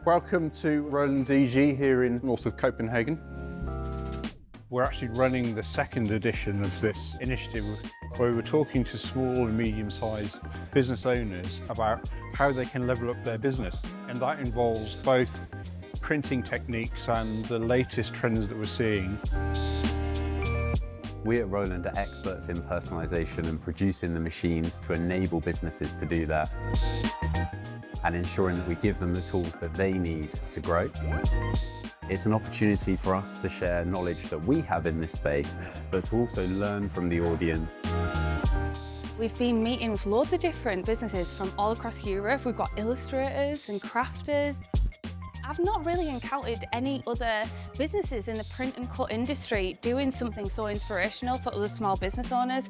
Welcome to rolanddg here in north of Copenhagen. We're actually running the second edition of this initiative where we're talking to small and medium-sized business owners about how they can level up their business. And that involves both printing techniques and the latest trends that we're seeing. We at Roland are experts in personalisation and producing the machines to enable businesses to do that, and ensuring that we give them the tools that they need to grow. It's an opportunity for us to share knowledge that we have in this space, but to also learn from the audience. We've been meeting with loads of different businesses from all across Europe. We've got illustrators and crafters. I've not really encountered any other businesses in the print and cut industry doing something so inspirational for other small business owners.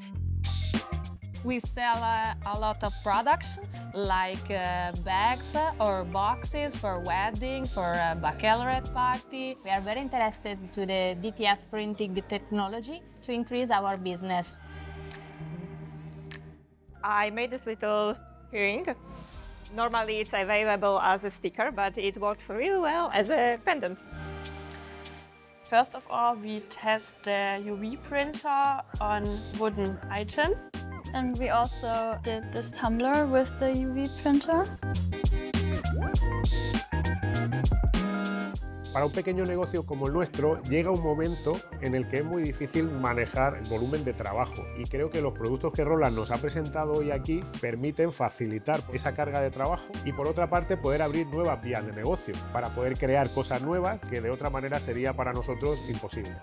We sell a lot of products like bags or boxes for wedding, for a baccalaureate party. We are very interested to the DTF printing technology to increase our business. I made this little ring. Normally it's available as a sticker, but it works really well as a pendant. First of all, we test the UV printer on wooden items. And we also did this tumbler with the UV printer. Para un pequeño negocio como el nuestro, llega un momento en el que es muy difícil manejar el volumen de trabajo. Y creo que los productos que Roland nos ha presentado hoy aquí permiten facilitar esa carga de trabajo y, por otra parte, poder abrir nuevas vías de negocio para poder crear cosas nuevas que de otra manera sería para nosotros imposible.